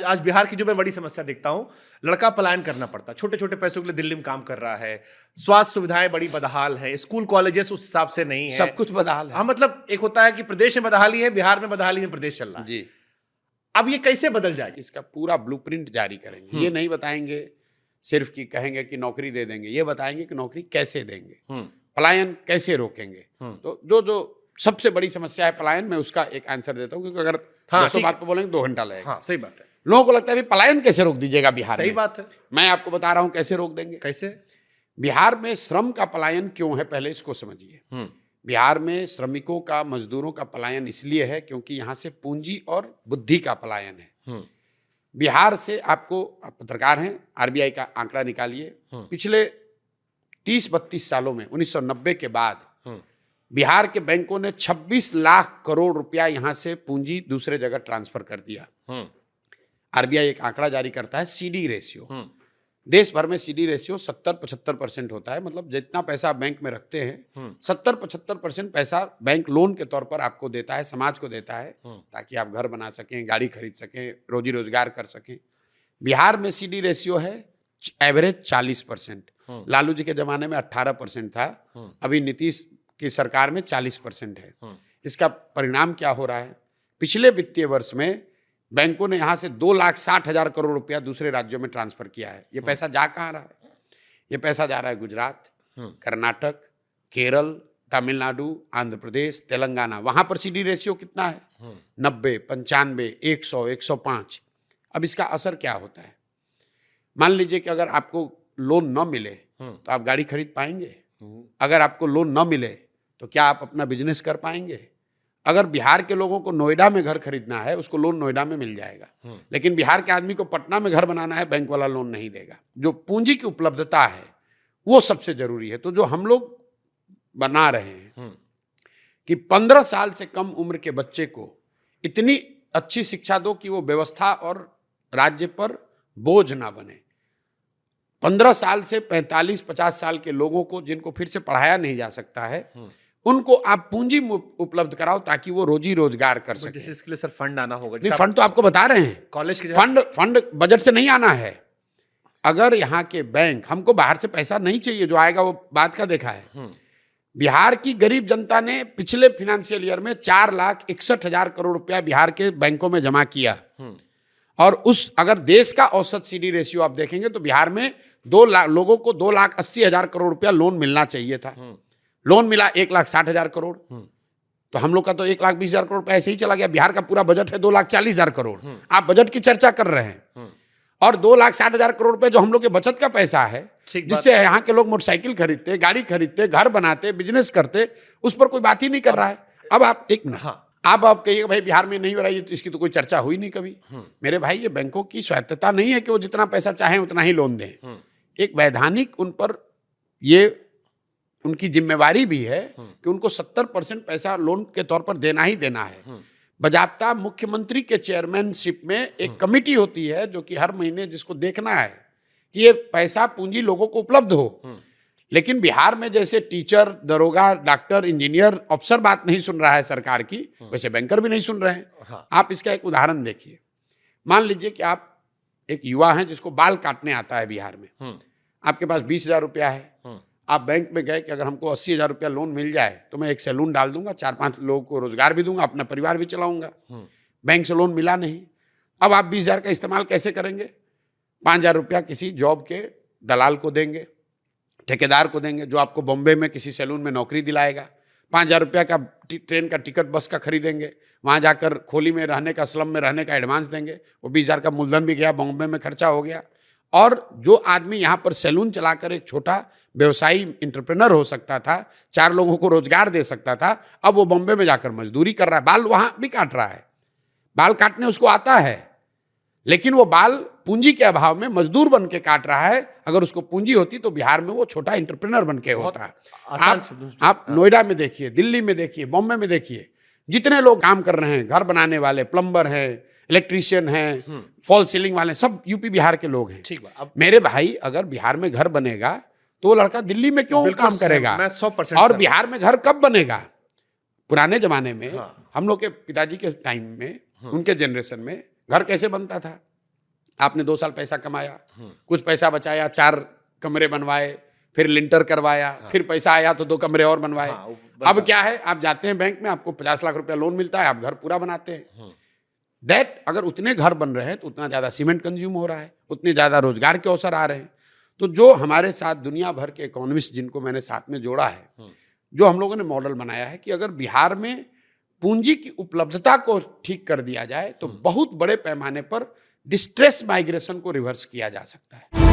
आज बिहार की जो मैं बड़ी समस्या देखता हूं, लड़का पलायन करना पड़ता, छोटे छोटे पैसों के लिए दिल्ली में काम कर रहा है, स्वास्थ्य सुविधाएं बड़ी बदहाल है, स्कूल कॉलेजेस उस हिसाब से नहीं है, सब कुछ बदहाल है। हाँ, मतलब एक होता है कि प्रदेश में बदहाली है, बिहार में बदहाली में प्रदेश चल रहा है जी। अब ये कैसे बदल जाएगी? इसका पूरा ब्लूप्रिंट जारी करेंगे। ये नहीं बताएंगे सिर्फ कि कहेंगे कि नौकरी दे देंगे, ये बताएंगे कि नौकरी कैसे देंगे, पलायन कैसे रोकेंगे। तो जो सबसे बड़ी समस्या है पलायन, मैं उसका एक आंसर देता हूँ, क्योंकि अगर 200 बात पे बोलेंगे 2 घंटा लगेगा। हाँ, सही बात है। लोगों को लगता है पलायन कैसे रोक दीजिएगा बिहार में। सही बात है। मैं आपको बता रहा हूं कैसे रोक देंगे। कैसे? बिहार में श्रम का पलायन क्यों है, पहले इसको समझिए। बिहार में श्रमिकों का, मजदूरों का पलायन इसलिए है क्योंकि यहां से पूंजी और बुद्धि का पलायन है। बिहार से आपको, आप पत्रकार हैं, आरबीआई का आंकड़ा निकालिए, पिछले 30-32 सालों में 1990 के बाद बिहार के बैंकों ने 26 लाख करोड़ रुपया यहां से पूंजी दूसरे जगह ट्रांसफर कर दिया। आरबीआई एक आंकड़ा जारी करता है सीडी रेशियो। देश भर में सीडी रेशियो 70-75% होता है, मतलब जितना पैसा आप बैंक में रखते हैं 70-75% पैसा बैंक लोन के तौर पर आपको देता है, समाज को देता है, ताकि आप घर बना सकें, गाड़ी खरीद सकें, रोजी रोजगार कर सकें। बिहार में सीडी रेशियो है एवरेज 40%। लालू जी के जमाने में 18% था, अभी नीतीश की सरकार में 40% है। इसका परिणाम क्या हो रहा है? पिछले वित्तीय वर्ष में बैंकों ने यहां से 2,60,000 करोड़ रुपया दूसरे राज्यों में ट्रांसफर किया है। ये पैसा जा कहां रहा है? ये पैसा जा रहा है गुजरात, कर्नाटक, केरल, तमिलनाडु, आंध्र प्रदेश, तेलंगाना। वहां पर सीडी रेशियो कितना है? 90, 95, 100, 105। अब इसका असर क्या होता है? मान लीजिए कि अगर आपको लोन न मिले तो आप गाड़ी खरीद पाएंगे? अगर आपको लोन न मिले तो क्या आप अपना बिजनेस कर पाएंगे? अगर बिहार के लोगों को नोएडा में घर खरीदना है, उसको लोन नोएडा में मिल जाएगा, लेकिन बिहार के आदमी को पटना में घर बनाना है, बैंक वाला लोन नहीं देगा। जो पूंजी की उपलब्धता है वो सबसे जरूरी है। तो जो हम लोग बना रहे हैं कि 15 साल से कम उम्र के बच्चे को इतनी अच्छी शिक्षा दो कि वो व्यवस्था और राज्य पर बोझ ना बने। 15 साल से 45-50 साल के लोगों को, जिनको फिर से पढ़ाया नहीं जा सकता है, उनको आप पूंजी उपलब्ध कराओ ताकि वो रोजी रोजगार कर सके। इसके लिए सर फंड आना होगा। नहीं, फंड तो आपको बता रहे हैं, कॉलेज के फंड बजट से नहीं आना है। अगर यहाँ के बैंक, हमको बाहर से पैसा नहीं चाहिए, जो आएगा वो बात का देखा है। बिहार की गरीब जनता ने पिछले फाइनेंशियल ईयर में 4,61,000 करोड़ रुपया बिहार के बैंकों में जमा किया, और उस अगर देश का औसत सीडी रेशियो आप देखेंगे तो बिहार में 2 लाख लोगों को 2,80,000 करोड़ रुपया लोन मिलना चाहिए था। लोन मिला 1,60,000 करोड़। तो हम लोग का तो 1,20,000 करोड़ ऐसे ही चला गया। बिहार का पूरा बजट है 2,40,000 करोड़। आप बजट की चर्चा कर रहे हैं, और 2,60,000 करोड़ रुपए जो हम लोग के बचत का पैसा है, जिससे यहाँ के लोग मोटरसाइकिल खरीदते, गाड़ी खरीदते, घर बनाते, बिजनेस करते, उस पर कोई बात ही नहीं कर रहा है। अब आप एक मिनट, आप कहिएगा भाई बिहार में नहीं हो रहा है, तो इसकी तो कोई चर्चा हुई नहीं कभी। मेरे भाई, ये बैंकों की स्वायत्तता नहीं है कि वो जितना पैसा चाहें उतना ही लोन दें। एक वैधानिक उन पर ये उनकी जिम्मेवारी भी है कि उनको 70% पैसा लोन के तौर पर देना ही देना है। बजाबता मुख्यमंत्री के चेयरमैनशिप में एक कमेटी होती है जो कि हर महीने जिसको देखना है कि ये पैसा पूंजी लोगों को उपलब्ध हो। लेकिन बिहार में जैसे टीचर, दरोगा, डॉक्टर, इंजीनियर, अफसर बात नहीं सुन रहा है सरकार की, वैसे बैंकर भी नहीं सुन रहे हैं। आप इसका एक उदाहरण देखिए। मान लीजिए कि आप एक युवा हैं जिसको बाल काटने आता है बिहार में, आपके पास 20,000 रुपया है। आप बैंक में गए कि अगर हमको 80,000 रुपया लोन मिल जाए तो मैं एक सैलून डाल दूंगा, 4-5 लोगों को रोजगार भी दूंगा, अपना परिवार भी चलाऊंगा। बैंक से लोन मिला नहीं। अब आप 20,000 का इस्तेमाल कैसे करेंगे? 5,000 रुपया किसी जॉब के दलाल को देंगे, ठेकेदार को देंगे, जो आपको बॉम्बे में किसी सैलून में नौकरी दिलाएगा। 5,000 रुपया का ट्रेन का टिकट, बस का खरीदेंगे, वहाँ जाकर खोली में रहने का, स्लम में रहने का एडवांस देंगे। वो 20,000 का मूलधन भी गया, बॉम्बे में खर्चा हो गया। और जो आदमी यहाँ पर सैलून चलाकर एक छोटा व्यवसायी एंटरप्रेन्योर हो सकता था, 4 लोगों को रोजगार दे सकता था, अब वो बॉम्बे में जाकर मजदूरी कर रहा है, बाल वहां भी काट रहा है। बाल काटने उसको आता है, लेकिन वो बाल पूंजी के अभाव में मजदूर बन के काट रहा है। अगर उसको पूंजी होती तो बिहार में वो छोटा एंटरप्रेन्योर बन के होता है। आप नोएडा में देखिए, दिल्ली में देखिए, बॉम्बे में देखिए, जितने लोग काम कर रहे हैं, घर बनाने वाले, प्लम्बर हैं, इलेक्ट्रीशियन हैं, फॉल सीलिंग वाले, सब यूपी बिहार के लोग हैं। ठीक है। अब मेरे भाई, अगर बिहार में घर बनेगा तो वो लड़का दिल्ली में क्यों काम करेगा? मैं 100% और बिहार में घर कब बनेगा? पुराने जमाने में हम लोग के पिताजी के टाइम में, उनके जनरेशन में घर कैसे बनता था? आपने 2 साल पैसा कमाया, कुछ पैसा बचाया, 4 कमरे बनवाए, फिर लिंटर करवाया, फिर पैसा आया तो 2 कमरे और बनवाए। अब क्या है, आप जाते हैं बैंक में, आपको 50 लाख रुपया लोन मिलता है, आप घर पूरा बनाते हैं। दैट अगर उतने घर बन रहे हैं तो उतना ज़्यादा सीमेंट कंज्यूम हो रहा है, उतने ज़्यादा रोजगार के अवसर आ रहे हैं। तो जो हमारे साथ दुनिया भर के इकोनॉमिस्ट जिनको मैंने साथ में जोड़ा है, जो हम लोगों ने मॉडल बनाया है कि अगर बिहार में पूंजी की उपलब्धता को ठीक कर दिया जाए तो बहुत बड़े पैमाने पर डिस्ट्रेस माइग्रेशन को रिवर्स किया जा सकता है।